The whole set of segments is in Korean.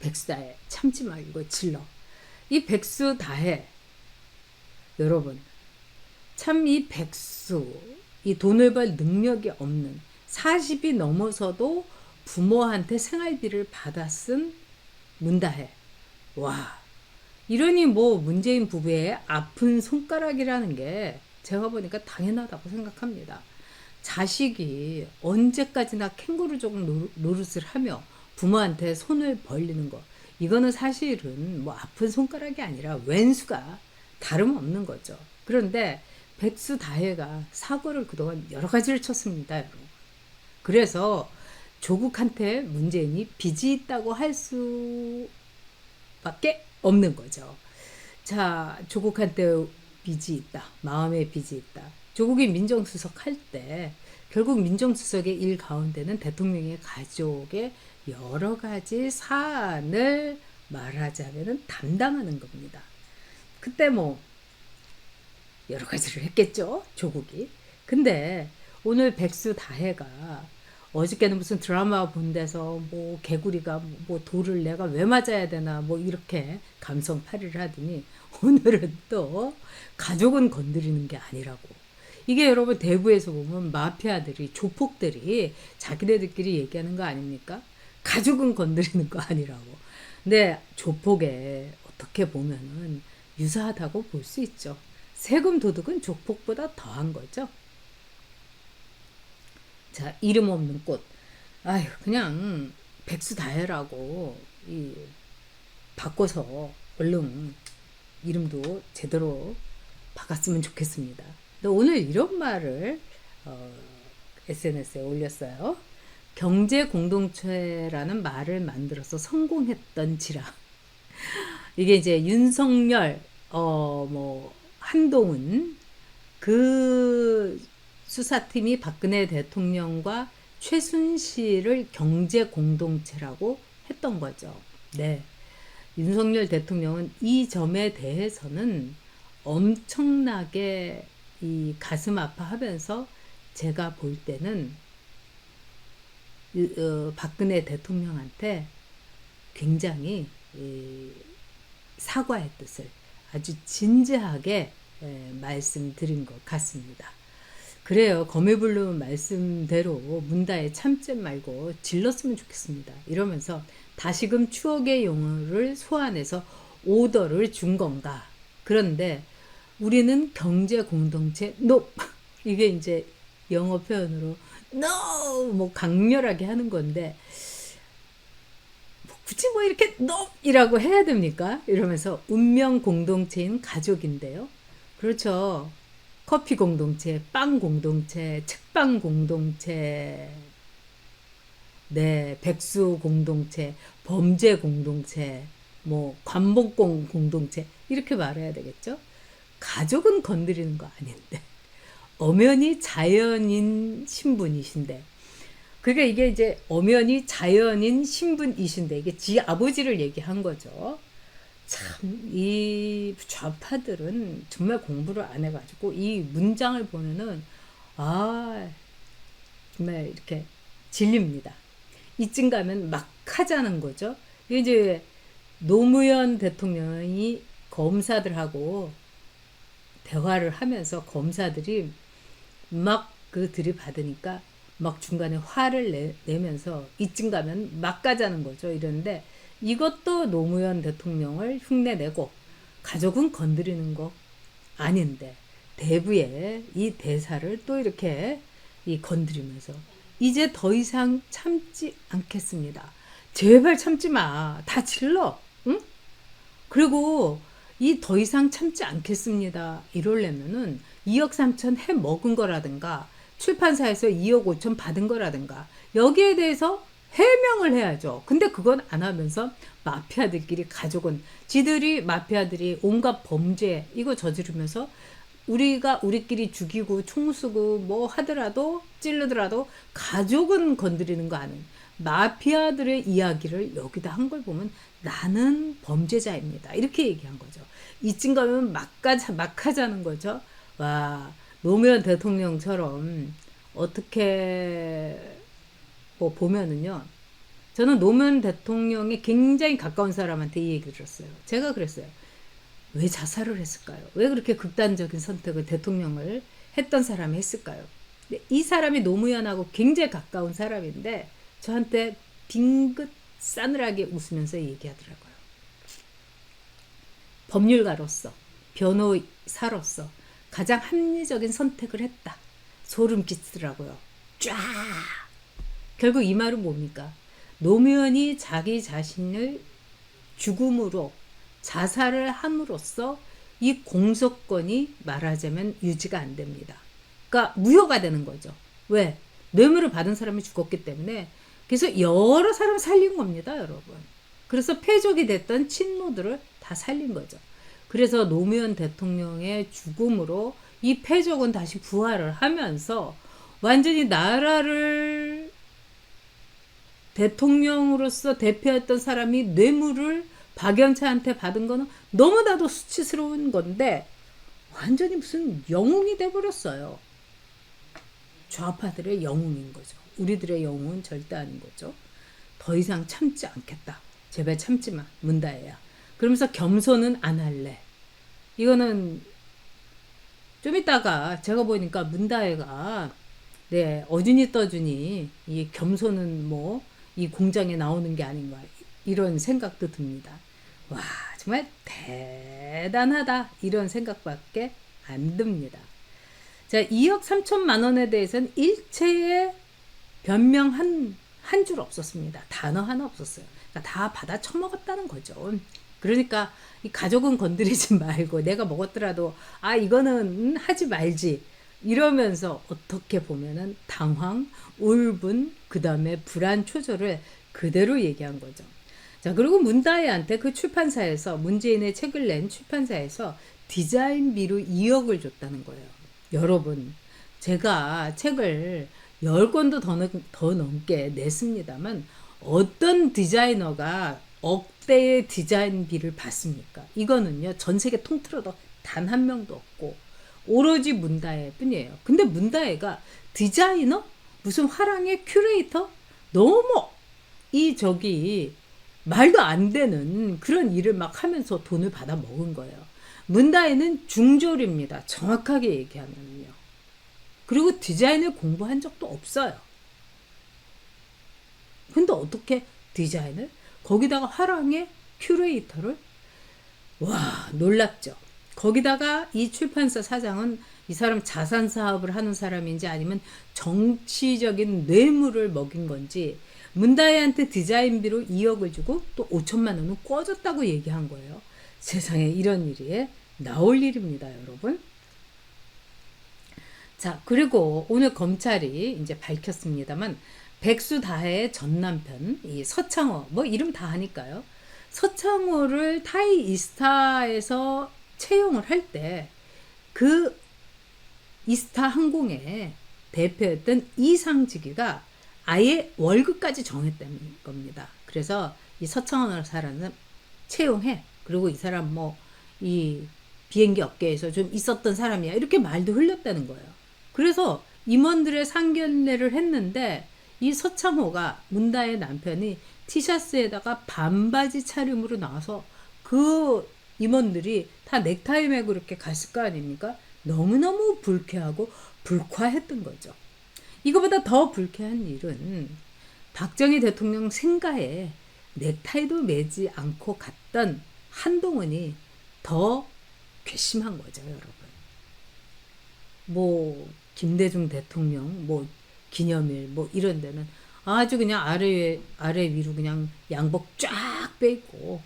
백수다해. 참지 말고 질러. 이 백수다해. 여러분, 참 이 백수, 이 돈을 벌 능력이 없는 40이 넘어서도 부모한테 생활비를 받아 쓴 문다해. 와, 이러니 뭐 문재인 부부의 아픈 손가락이라는 게 제가 보니까 당연하다고 생각합니다. 자식이 언제까지나 캥거루족 노릇을 하며 부모한테 손을 벌리는 거, 이거는 사실은 뭐 아픈 손가락이 아니라 왼수가 다름없는 거죠. 그런데 백수다혜가 사고를 그동안 여러 가지를 쳤습니다, 여러분. 그래서 조국한테 문재인이 빚이 있다고 할 수밖에 없는 거죠. 자, 조국한테 빚이 있다. 마음의 빚이 있다. 조국이 민정수석 할 때 결국 민정수석의 일 가운데는 대통령의 가족의 여러 가지 사안을 말하자면 담당하는 겁니다. 그때 뭐 여러 가지를 했겠죠, 조국이. 근데 오늘 백수다혜가 어저께는 무슨 드라마 본 데서 뭐 개구리가 뭐 돌을 내가 왜 맞아야 되나 뭐 이렇게 감성팔이를 하더니 오늘은 또 가족은 건드리는 게 아니라고. 이게 여러분 대부에서 보면 마피아들이 조폭들이 자기네들끼리 얘기하는 거 아닙니까? 가족은 건드리는 거 아니라고. 근데 조폭에 어떻게 보면은 유사하다고 볼 수 있죠. 세금 도둑은 조폭보다 더한 거죠. 자, 이름 없는 꽃. 아휴, 그냥 백수다혜라고 바꿔서 얼른 이름도 제대로 바꿨으면 좋겠습니다. 근데 오늘 이런 말을 SNS에 올렸어요. 경제 공동체라는 말을 만들어서 성공했던지라. 이게 이제 윤석열, 뭐 한동훈 그 수사팀이 박근혜 대통령과 최순실을 경제 공동체라고 했던 거죠. 네. 윤석열 대통령은 이 점에 대해서는 엄청나게 이 가슴 아파하면서 제가 볼 때는 박근혜 대통령한테 굉장히 사과의 뜻을 아주 진지하게 말씀드린 것 같습니다. 그래요. 거미불능 말씀대로 문다에 참지 말고 질렀으면 좋겠습니다. 이러면서 다시금 추억의 용어를 소환해서 오더를 준 건가. 그런데 우리는 경제 공동체 NO 이게 이제 영어 표현으로 NO 뭐 강렬하게 하는 건데 굳이 뭐 이렇게 NO 이라고 해야 됩니까? 이러면서 운명 공동체인 가족인데요. 그렇죠. 커피 공동체, 빵 공동체, 책방 공동체, 네, 백수 공동체, 범죄 공동체, 뭐 관복공 공동체 이렇게 말해야 되겠죠? 가족은 건드리는 거 아닌데 엄연히 자연인 신분이신데 그러니까 이게 이제 엄연히 자연인 신분이신데 이게 지 아버지를 얘기한 거죠. 참 이 좌파들은 정말 공부를 안 해가지고 이 문장을 보면은 아 정말 이렇게 질립니다. 이쯤 가면 막 하자는 거죠. 이제 노무현 대통령이 검사들하고 대화를 하면서 검사들이 막 그 들이받으니까 막 중간에 화를 내면서 이쯤 가면 막 가자는 거죠. 이런데 이것도 노무현 대통령을 흉내내고 가족은 건드리는 거 아닌데 대부의 이 대사를 또 이렇게 건드리면서 이제 더 이상 참지 않겠습니다. 제발 참지 마. 다 질러. 응? 그리고 이 더 이상 참지 않겠습니다. 이러려면은 2억 3천 해 먹은 거라든가 출판사에서 2억 5천 받은 거라든가 여기에 대해서 해명을 해야죠. 근데 그건 안 하면서 마피아들끼리 가족은 지들이 마피아들이 온갖 범죄 이거 저지르면서 우리가 우리끼리 죽이고 총 쏘고 뭐 하더라도 찌르더라도 가족은 건드리는 거 아는 마피아들의 이야기를 여기다 한 걸 보면 나는 범죄자입니다. 이렇게 얘기한 거죠. 이쯤 가면 막 하자는 거죠. 와, 노무현 대통령처럼 어떻게 뭐 보면은요. 저는 노무현 대통령이 굉장히 가까운 사람한테 이 얘기를 들었어요. 제가 그랬어요. 왜 자살을 했을까요? 왜 그렇게 극단적인 선택을 대통령을 했던 사람이 했을까요? 이 사람이 노무현하고 굉장히 가까운 사람인데 저한테 빙긋 싸늘하게 웃으면서 얘기하더라고요. 법률가로서, 변호사로서 가장 합리적인 선택을 했다. 소름 끼치더라고요. 쫙! 결국 이 말은 뭡니까? 노무현이 자기 자신을 죽음으로 자살을 함으로써 이 공소권이 말하자면 유지가 안 됩니다. 그러니까 무효가 되는 거죠. 왜? 뇌물을 받은 사람이 죽었기 때문에. 그래서 여러 사람 살린 겁니다, 여러분. 그래서 패족이 됐던 친노들을 다 살린 거죠. 그래서 노무현 대통령의 죽음으로 이 패족은 다시 부활을 하면서 완전히 나라를 대통령으로서 대표했던 사람이 뇌물을 박연차한테 받은 거는 너무나도 수치스러운 건데 완전히 무슨 영웅이 돼버렸어요. 좌파들의 영웅인 거죠. 우리들의 영웅은 절대 아닌 거죠. 더 이상 참지 않겠다. 제발 참지 마. 문다혜야. 그러면서 겸손은 안 할래. 이거는 좀 이따가 제가 보니까 문다혜가 어준이 떠준이 이 겸손은 뭐 이 공장에 나오는 게 아닌가 이런 생각도 듭니다. 와 정말 대단하다 이런 생각밖에 안 듭니다. 자 2억 3천만 원에 대해서는 일체의 변명 한 줄 없었습니다. 단어 하나 없었어요. 그러니까 다 받아 처먹었다는 거죠. 그러니까 이 가족은 건드리지 말고 내가 먹었더라도 이거는 하지 말지 이러면서 어떻게 보면은 당황, 울분, 그 다음에 불안 초조를 그대로 얘기한 거죠. 자 그리고 문다혜한테 그 출판사에서 문재인의 책을 낸 출판사에서 디자인비로 2억을 줬다는 거예요. 여러분 제가 책을 10권도 더 넘게 냈습니다만 어떤 디자이너가 억대의 디자인비를 받습니까? 이거는요 전 세계 통틀어도 단 한 명도 없고 오로지 문다혜 뿐이에요. 근데 문다혜가 디자이너? 무슨 화랑의 큐레이터? 너무 말도 안 되는 그런 일을 막 하면서 돈을 받아 먹은 거예요. 문다혜는 중졸입니다. 정확하게 얘기하면요. 그리고 디자인을 공부한 적도 없어요. 근데 어떻게 디자인을? 거기다가 화랑의 큐레이터를? 와 놀랍죠. 거기다가 이 출판사 사장은 이 사람 자산 사업을 하는 사람인지 아니면 정치적인 뇌물을 먹인 건지 문다혜한테 디자인비로 2억을 주고 또 5천만 원은 꿔줬다고 얘기한 거예요. 세상에 이런 일이 나올 일입니다, 여러분. 자, 그리고 오늘 검찰이 이제 밝혔습니다만 백수다혜의 전 남편 이 서창호 뭐 이름 다 하니까요. 서창호를 타이 이스타에서 채용을 할 때 그 이스타 항공의 대표였던 이상직위가 아예 월급까지 정했다는 겁니다. 그래서 이 서창원을 사람은 채용해. 그리고 이 사람 뭐 이 비행기 업계에서 좀 있었던 사람이야. 이렇게 말도 흘렸다는 거예요. 그래서 임원들의 상견례를 했는데 이 서창호가 문다의 남편이 티셔츠에다가 반바지 차림으로 나와서 그 임원들이 다 넥타이 매고 이렇게 갔을 거 아닙니까? 너무너무 불쾌하고 불쾌했던 거죠. 이거보다 더 불쾌한 일은 박정희 대통령 생가에 넥타이도 매지 않고 갔던 한동훈이 더 괘씸한 거죠, 여러분. 뭐 김대중 대통령 뭐 기념일 뭐 이런 데는 아주 그냥 아래 위로 그냥 양복 쫙 빼고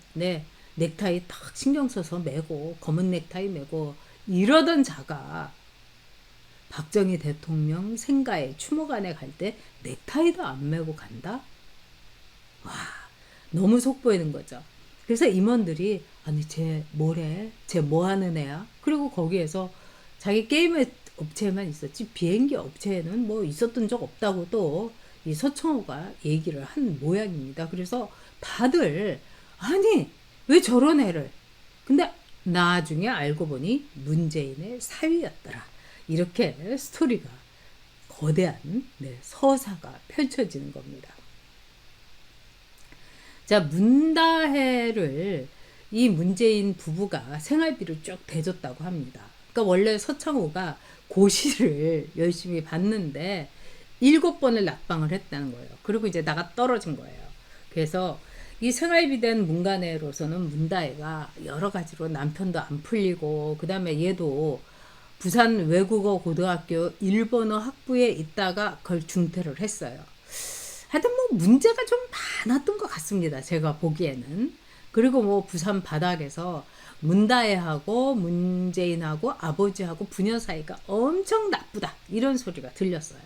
넥타이 탁 신경 써서 매고 검은 넥타이 매고 이러던 자가 박정희 대통령 생가에 추모관에 갈 때 넥타이도 안 매고 간다? 와 너무 속보이는 거죠. 그래서 임원들이 아니 쟤 뭐래? 쟤 뭐하는 애야? 그리고 거기에서 자기 게임 업체에만 있었지 비행기 업체에는 뭐 있었던 적 없다고 또 이 서청호가 얘기를 한 모양입니다. 그래서 다들 아니 왜 저런 애를 근데 나중에 알고 보니 문재인의 사위였더라. 이렇게 스토리가 거대한 서사가 펼쳐지는 겁니다. 자, 문다해를 이 문재인 부부가 생활비를 쭉 대줬다고 합니다. 그러니까 원래 서창호가 고시를 열심히 봤는데 7번을 낙방을 했다는 거예요. 그리고 이제 나가 떨어진 거예요. 그래서 이 생활비 된 문간애로서는 문다혜가 여러 가지로 남편도 안 풀리고, 그 다음에 얘도 부산 외국어 고등학교 일본어 학부에 있다가 그걸 중퇴를 했어요. 하여튼 뭐 문제가 좀 많았던 것 같습니다. 제가 보기에는. 그리고 뭐 부산 바닥에서 문다혜하고 문재인하고 아버지하고 부녀 사이가 엄청 나쁘다, 이런 소리가 들렸어요.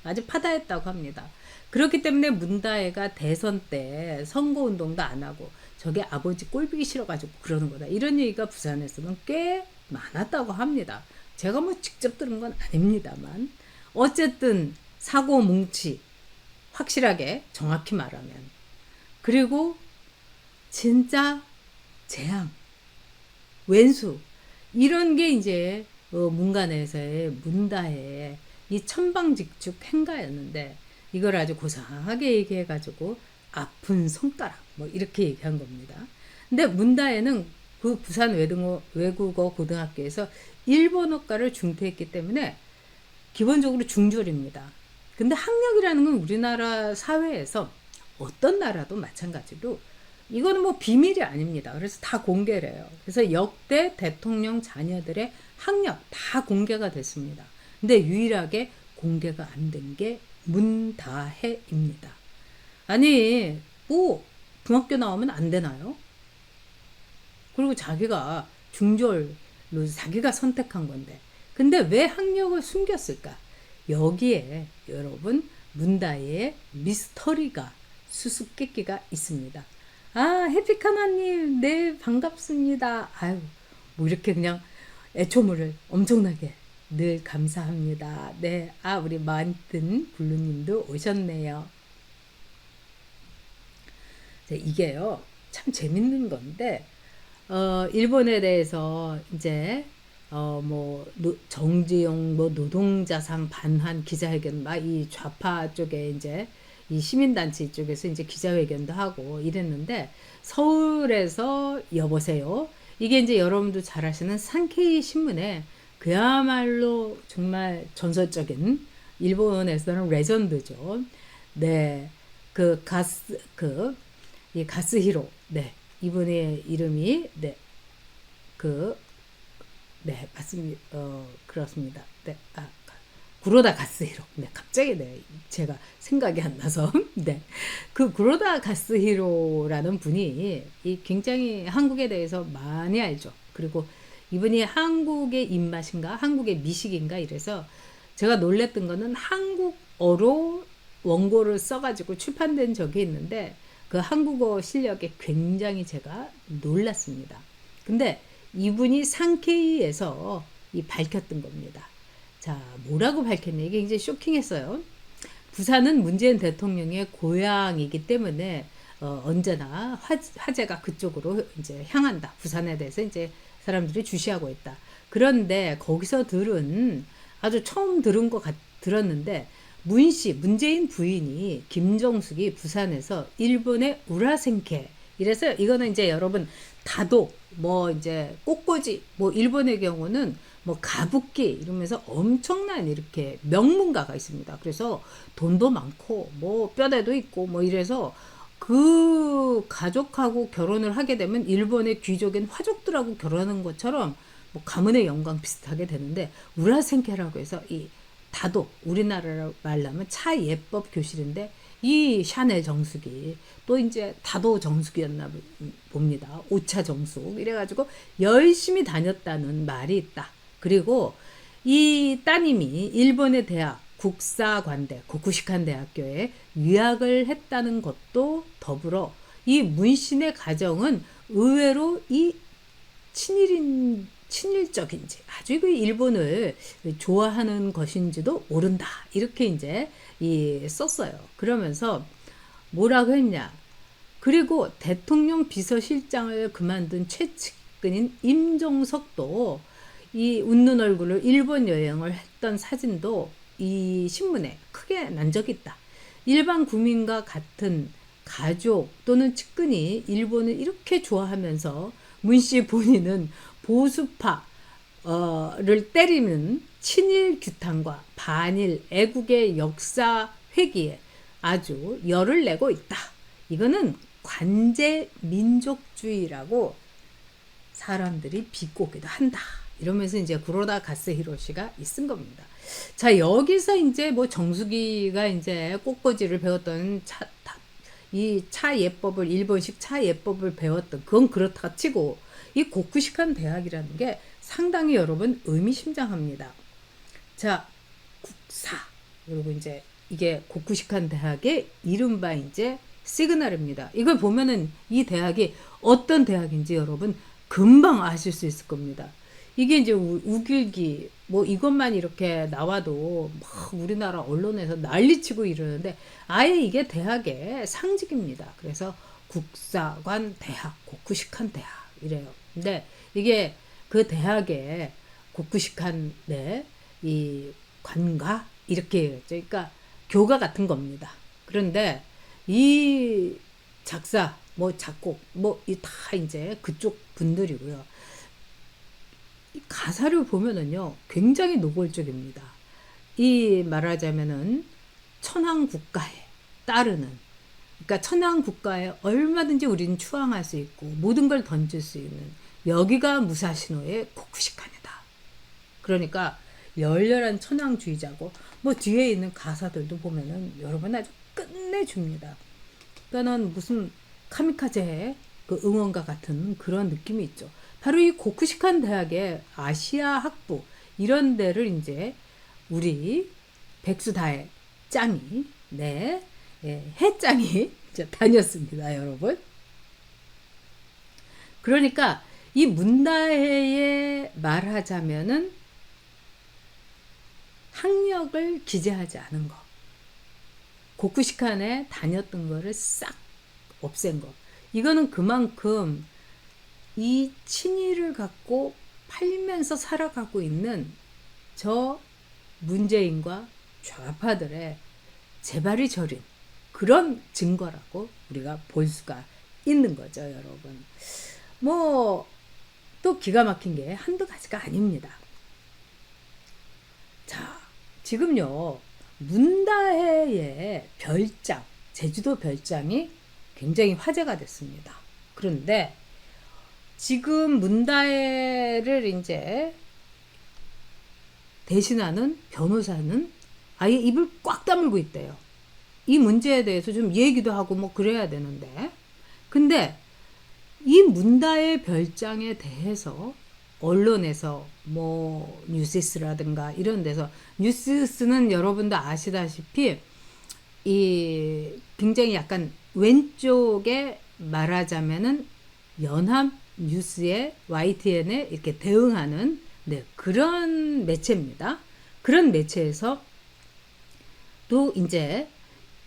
아주 파다했다고 합니다. 그렇기 때문에 문다혜가 대선 때 선거운동도 안 하고 저게 아버지 꼴보기 싫어가지고 그러는 거다, 이런 얘기가 부산에서는 꽤 많았다고 합니다. 제가 뭐 직접 들은 건 아닙니다만, 어쨌든 사고 뭉치 확실하게 정확히 말하면, 그리고 진짜 재앙, 왼수, 이런 게 이제 문간에서의 문다혜의 이 천방직축 행가였는데, 이걸 아주 고상하게 얘기해가지고 아픈 손가락 뭐 이렇게 얘기한 겁니다. 근데 문다혜는 그 부산 외국어 고등학교에서 일본어과를 중퇴했기 때문에 기본적으로 중졸입니다. 근데 학력이라는 건 우리나라 사회에서 어떤 나라도 마찬가지로 이거는 뭐 비밀이 아닙니다. 그래서 다 공개를 해요. 그래서 역대 대통령 자녀들의 학력 다 공개가 됐습니다. 근데 유일하게 공개가 안 된 게 문다혜입니다. 아니, 뭐 중학교 나오면 안 되나요? 그리고 자기가 중졸로 자기가 선택한 건데, 근데 왜 학력을 숨겼을까? 여기에 여러분 문다혜의 미스터리가, 수수께끼가 있습니다. 아, 해피카나님, 네, 반갑습니다. 아유, 뭐 이렇게 그냥 애초물을 엄청나게 늘 감사합니다. 네, 아, 우리 만든 블루님도 오셨네요. 이게요, 참 재밌는 건데, 일본에 대해서 이제 뭐 정지용 뭐 노동자상 반환 기자회견, 막 이 좌파 쪽에 이제 이 시민단체 쪽에서 이제 기자회견도 하고 이랬는데, 서울에서 여보세요, 이게 이제 여러분도 잘 아시는 산케이 신문에 그야말로 정말 전설적인, 일본에서는 레전드죠. 네, 이 가스히로, 네, 이분의 이름이, 네, 네, 맞습니다. 그렇습니다. 네, 구로다 가스히로. 네, 갑자기 네, 제가 생각이 안 나서. 네, 그 구로다 가스히로라는 분이 이 굉장히 한국에 대해서 많이 알죠. 그리고 이분이 한국의 입맛인가, 한국의 미식인가, 이래서 제가 놀랬던 거는 한국어로 원고를 써가지고 출판된 적이 있는데, 그 한국어 실력에 굉장히 제가 놀랐습니다. 근데 이분이 상케이에서 밝혔던 겁니다. 자, 뭐라고 밝혔냐, 이게 이제 쇼킹했어요. 부산은 문재인 대통령의 고향이기 때문에 언제나 화제가 그쪽으로 이제 향한다. 부산에 대해서 이제 사람들이 주시하고 있다. 그런데 거기서 아주 처음 들었는데, 문재인 부인이 김정숙이 부산에서 일본의 우라센케, 이래서 이거는 이제 여러분 다도 뭐 이제 꽃꽂이, 뭐 일본의 경우는 뭐 가부키 이러면서 엄청난 이렇게 명문가가 있습니다. 그래서 돈도 많고 뭐 뼈대도 있고 뭐 이래서 그 가족하고 결혼을 하게 되면 일본의 귀족인 화족들하고 결혼하는 것처럼 뭐 가문의 영광 비슷하게 되는데, 우라센케라고 해서 이 다도, 우리나라 말로 하면 차 예법 교실인데, 이 샤넬 정숙이 또 이제 다도 정숙이었나 봅니다. 오차 정숙 이래가지고 열심히 다녔다는 말이 있다. 그리고 이 따님이 일본의 대학 국사관대 고쿠시칸 대학교에 유학을 했다는 것도 더불어 이 문신의 가정은 의외로 이 친일적인지 아주 그 일본을 좋아하는 것인지도 모른다, 이렇게 이제 썼어요. 그러면서 뭐라고 했냐, 그리고 대통령 비서실장을 그만둔 최측근인 임종석도 이 웃는 얼굴로 일본 여행을 했던 사진도 이 신문에 크게 난 적이 있다. 일반 국민과 같은 가족 또는 측근이 일본을 이렇게 좋아하면서 문씨 본인은 보수파를 때리는 친일 규탄과 반일 애국의 역사 회귀에 아주 열을 내고 있다. 이거는 관제 민족주의라고 사람들이 비꼬기도 한다. 이러면서 이제 구로다 가스히로시가 있은 겁니다. 자, 여기서 이제 뭐 정수기가 이제 꽃꽂이를 배웠던 이 차 예법을, 일본식 차 예법을 배웠던, 그건 그렇다 치고, 이 고쿠시칸 대학이라는 게 상당히 여러분 의미심장합니다. 자, 국사. 그리고 이제 이게 고쿠시칸 대학의 이른바 이제 시그널입니다. 이걸 보면은 이 대학이 어떤 대학인지 여러분 금방 아실 수 있을 겁니다. 이게 이제 우길기 뭐 이것만 이렇게 나와도 막 우리나라 언론에서 난리치고 이러는데 아예 이게 대학의 상징입니다. 그래서 국사관 대학, 고쿠시칸 대학 이래요. 근데 이게 그 대학의 고쿠시칸 이 관가 이렇게 그러니까 교가 같은 겁니다. 그런데 이 작사 뭐 작곡 뭐 이 다 이제 그쪽 분들이고요. 이 가사를 보면은요 굉장히 노골적입니다. 이 말하자면은 천황 국가에 따르는, 그러니까 천황 국가에 얼마든지 우리는 추앙할 수 있고 모든 걸 던질 수 있는, 여기가 무사시노의 고쿠시칸이다. 그러니까 열렬한 천황주의자고, 뭐 뒤에 있는 가사들도 보면은 여러분 아주 끝내줍니다. 그러니까는 무슨 카미카제 그 응원가 같은 그런 느낌이 있죠. 바로 이 고쿠시칸 대학의 아시아 학부 이런 데를 이제 우리 백수다의 짱이 해짱이 다녔습니다, 여러분. 그러니까 이 문다해에 말하자면은 학력을 기재하지 않은 거, 고쿠시칸에 다녔던 거를 싹 없앤 거, 이거는 그만큼 이 친일을 갖고 팔면서 살아가고 있는 저 문재인과 좌파들의 재발이 저린 그런 증거라고 우리가 볼 수가 있는 거죠, 여러분. 뭐 또 기가 막힌 게 한두 가지가 아닙니다. 자, 지금요 문다해의 별장, 제주도 별장이 굉장히 화제가 됐습니다. 그런데 지금 문다해를 이제 대신하는 변호사는 아예 입을 꽉 다물고 있대요. 이 문제에 대해서 좀 얘기도 하고 뭐 그래야 되는데, 근데 이 문다해 별장에 대해서 언론에서 뭐 뉴시스라든가 이런 데서, 뉴시스는 여러분도 아시다시피 이 굉장히 약간 왼쪽에 말하자면은 연합 뉴스에 YTN에 이렇게 대응하는 그런 매체입니다. 그런 매체에서 또 이제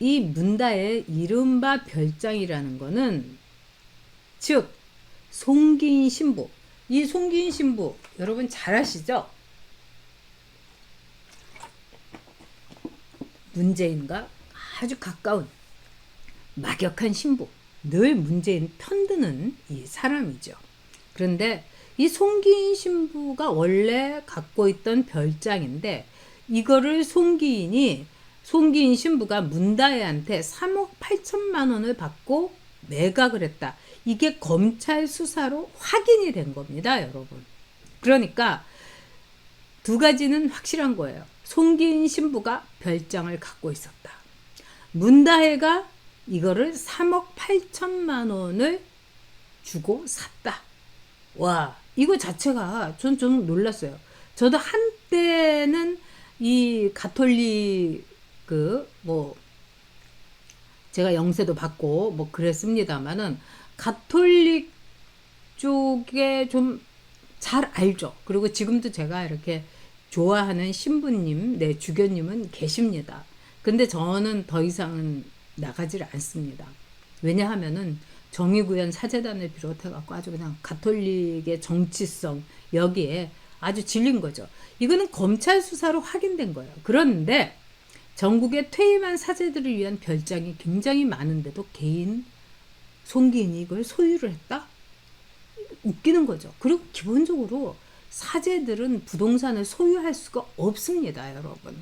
이 문다의 이른바 별장이라는 거는, 즉 송기인 신부, 이 송기인 신부 여러분 잘 아시죠? 문재인과 아주 가까운 막역한 신부, 늘 문재인 편드는 이 사람이죠. 그런데 이 송기인 신부가 원래 갖고 있던 별장인데, 이거를 송기인 신부가 문다혜한테 3억 8천만 원을 받고 매각을 했다. 이게 검찰 수사로 확인이 된 겁니다, 여러분. 그러니까 두 가지는 확실한 거예요. 송기인 신부가 별장을 갖고 있었다. 문다혜가 이거를 3억 8천만 원을 주고 샀다. 와, 이거 자체가 전 좀 놀랐어요. 저도 한때는 이 가톨릭 뭐 제가 영세도 받고 뭐 그랬습니다만은 가톨릭 쪽에 좀 잘 알죠. 그리고 지금도 제가 이렇게 좋아하는 신부님, 주교님은 계십니다. 근데 저는 더 이상은 나가지를 않습니다. 왜냐하면은 정의구현 사재단을 비롯해갖고 아주 그냥 가톨릭의 정치성 여기에 아주 질린 거죠. 이거는 검찰 수사로 확인된 거예요. 그런데 전국에 퇴임한 사제들을 위한 별장이 굉장히 많은데도 개인 송기인이 이걸 소유를 했다? 웃기는 거죠. 그리고 기본적으로 사제들은 부동산을 소유할 수가 없습니다, 여러분.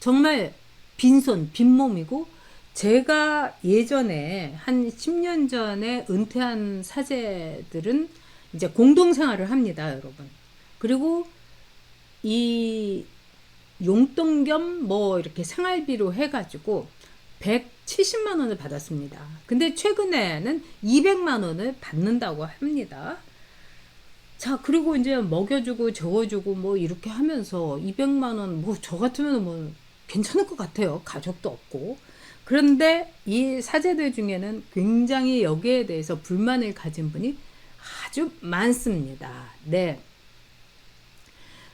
정말 빈손, 빈몸이고, 제가 예전에 한 10년 전에 은퇴한 사제들은 이제 공동생활을 합니다, 여러분. 그리고 이 용돈 겸 뭐 이렇게 생활비로 해가지고 170만 원을 받았습니다. 근데 최근에는 200만 원을 받는다고 합니다. 자, 그리고 이제 먹여주고 재워주고 뭐 이렇게 하면서 200만 원, 뭐 저 같으면 뭐 괜찮을 것 같아요. 가족도 없고. 그런데 이 사제들 중에는 굉장히 여기에 대해서 불만을 가진 분이 아주 많습니다. 네.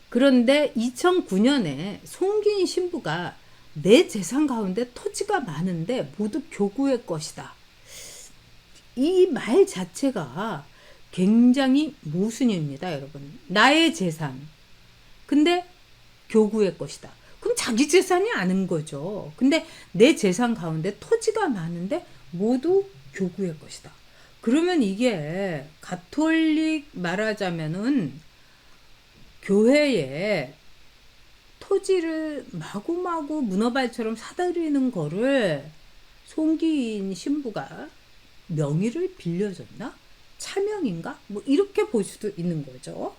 그런데 2009년에 송기인 신부가 내 재산 가운데 토지가 많은데 모두 교구의 것이다. 이 말 자체가 굉장히 모순입니다, 여러분. 나의 재산. 근데 교구의 것이다. 그럼 자기 재산이 아닌 거죠. 근데 내 재산 가운데 토지가 많은데 모두 교구의 것이다. 그러면 이게 가톨릭 말하자면은 교회에 토지를 마구마구 문어발처럼 사들이는 거를 송기인 신부가 명의를 빌려줬나? 차명인가? 뭐 이렇게 볼 수도 있는 거죠.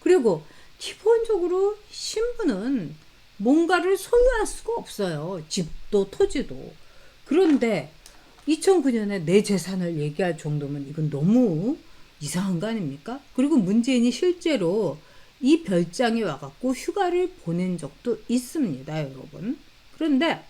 그리고 기본적으로 신부는 뭔가를 소유할 수가 없어요. 집도 토지도. 그런데 2009년에 내 재산을 얘기할 정도면 이건 너무 이상한 거 아닙니까? 그리고 문재인이 실제로 이 별장에 와갖고 휴가를 보낸 적도 있습니다, 여러분. 그런데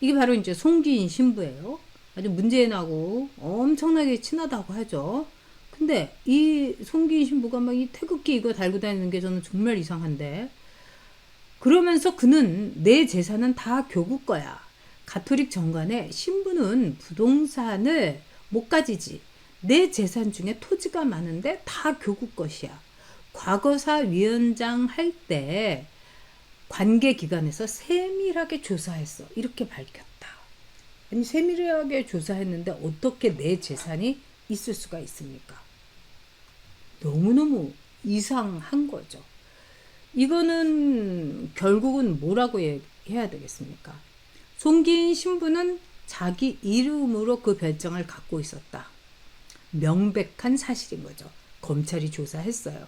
이게 바로 이제 송기인 신부예요. 아주 문재인하고 엄청나게 친하다고 하죠. 근데 이 송기인 신부가 막 이 태극기 이거 달고 다니는 게 저는 정말 이상한데, 그러면서 그는 내 재산은 다 교구 거야. 가톨릭 정관에 신부는 부동산을 못 가지지. 내 재산 중에 토지가 많은데 다 교구 것이야. 과거사 위원장 할 때 관계기관에서 세밀하게 조사했어. 이렇게 밝혔다. 아니, 세밀하게 조사했는데 어떻게 내 재산이 있을 수가 있습니까? 너무너무 이상한 거죠. 이거는 결국은 뭐라고 해야 되겠습니까? 송기인 신부는 자기 이름으로 그 별장을 갖고 있었다. 명백한 사실인 거죠. 검찰이 조사했어요.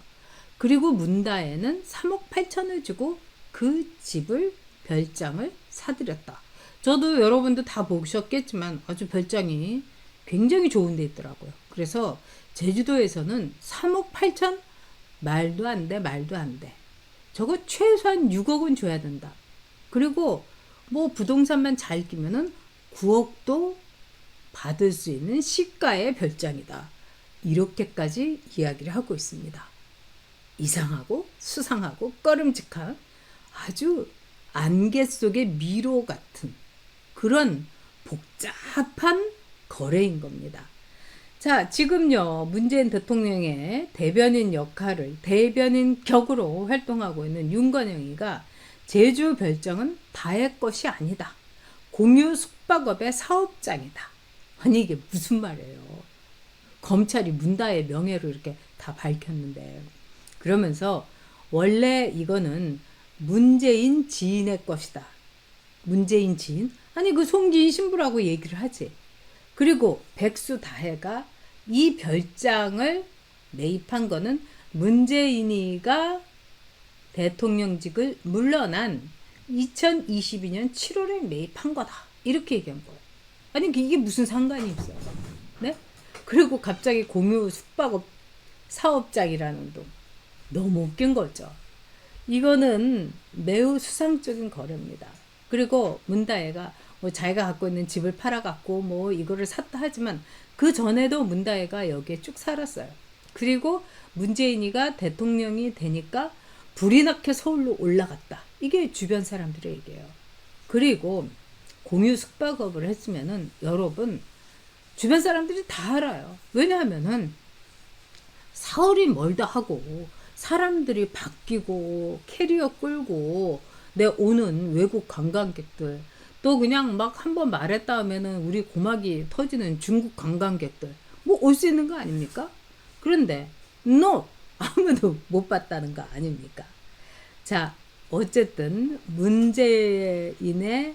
그리고 문다에는 3억 8천을 주고 그 집을 별장을 사들였다. 저도 여러분도 다 보셨겠지만 아주 별장이 굉장히 좋은 데 있더라고요. 그래서 제주도에서는 3억 8천? 말도 안 돼, 말도 안 돼. 저거 최소한 6억은 줘야 된다. 그리고 뭐 부동산만 잘 끼면은 9억도 받을 수 있는 시가의 별장이다. 이렇게까지 이야기를 하고 있습니다. 이상하고 수상하고 꺼림직한 아주 안개 속의 미로 같은 그런 복잡한 거래인 겁니다. 자, 지금요, 문재인 대통령의 대변인 역할을 대변인 격으로 활동하고 있는 윤건영이가 제주 별장은 다의 것이 아니다. 공유 숙박업의 사업장이다. 아니, 이게 무슨 말이에요? 검찰이 문다의 명예로 이렇게 다 밝혔는데. 그러면서 원래 이거는 문재인 지인의 것이다. 문재인 지인? 아니, 그 송기인 신부라고 얘기를 하지. 그리고 백수다혜가 이 별장을 매입한 거는 문재인이가 대통령직을 물러난 2022년 7월에 매입한 거다. 이렇게 얘기한 거예요. 아니, 이게 무슨 상관이 있어요? 네? 그리고 갑자기 공유 숙박업 사업장이라는 동. 너무 웃긴 거죠. 이거는 매우 수상적인 거래입니다. 그리고 문다혜가 뭐 자기가 갖고 있는 집을 팔아갖고 뭐 이거를 샀다 하지만 그 전에도 문다혜가 여기에 쭉 살았어요. 그리고 문재인이가 대통령이 되니까 불이 나게 서울로 올라갔다. 이게 주변 사람들의 얘기예요. 그리고 공유 숙박업을 했으면은 여러분 주변 사람들이 다 알아요. 왜냐하면은 사흘이 멀다 하고 사람들이 바뀌고 캐리어 끌고 내 오는 외국 관광객들, 또 그냥 막 한번 말했다 하면은 우리 고막이 터지는 중국 관광객들, 뭐 올 수 있는 거 아닙니까? 그런데 no, 아무도 못 봤다는 거 아닙니까? 자, 어쨌든 문재인의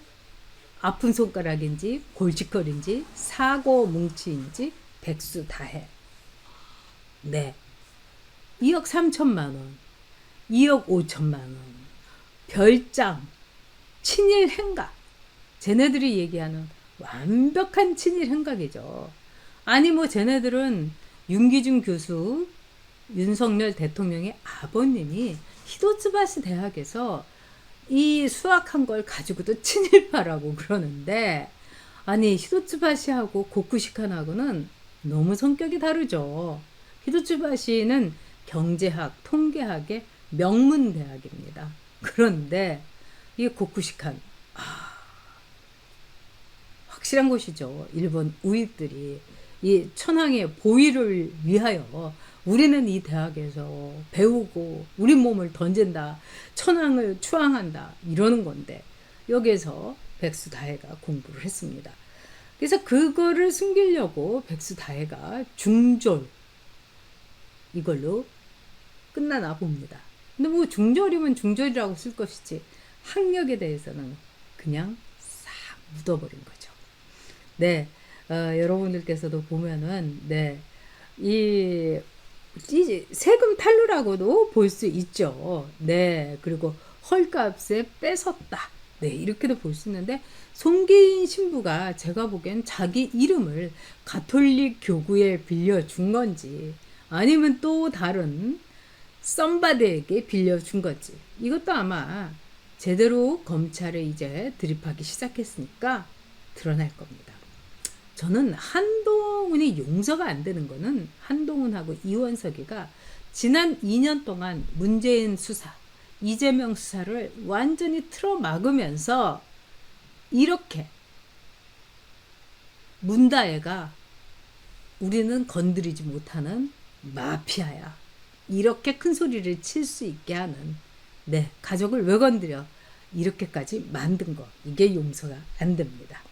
아픈 손가락인지 골칫거리인지 사고 뭉치인지 백수다해. 네, 2억 3천만 원, 2억 5천만 원, 별장, 친일 행각. 쟤네들이 얘기하는 완벽한 친일 행각이죠. 아니 뭐 쟤네들은 윤기준 교수, 윤석열 대통령의 아버님이 히도츠바시 대학에서 이 수학한 걸 가지고도 친일파라고 그러는데, 아니 히도츠바시하고 고쿠시칸하고는 너무 성격이 다르죠. 히도츠바시는 경제학, 통계학의 명문 대학입니다. 그런데 이 고쿠시칸, 확실한 것이죠. 일본 우익들이 이 천황의 보위를 위하여 우리는 이 대학에서 배우고 우리 몸을 던진다, 천황을 추앙한다 이러는 건데, 여기에서 백수다해가 공부를 했습니다. 그래서 그거를 숨기려고 백수다해가 중졸 이걸로 끝나나 봅니다. 근데 뭐 중졸이면 중졸이라고 쓸 것이지 학력에 대해서는 그냥 싹 묻어버린 거죠. 네, 여러분들께서도 보면은 이 세금 탈루라고도 볼 수 있죠. 네, 그리고 헐값에 뺏었다. 네, 이렇게도 볼 수 있는데, 송기인 신부가 제가 보기엔 자기 이름을 가톨릭 교구에 빌려준 건지 아니면 또 다른 썸바드에게 빌려준 건지, 이것도 아마 제대로 검찰에 이제 드립하기 시작했으니까 드러날 겁니다. 저는 한동훈이 용서가 안 되는 거는, 한동훈하고 이원석이가 지난 2년 동안 문재인 수사, 이재명 수사를 완전히 틀어막으면서 이렇게 문다혜가 우리는 건드리지 못하는 마피아야, 이렇게 큰 소리를 칠 수 있게 하는, 가족을 왜 건드려, 이렇게까지 만든 거, 이게 용서가 안 됩니다.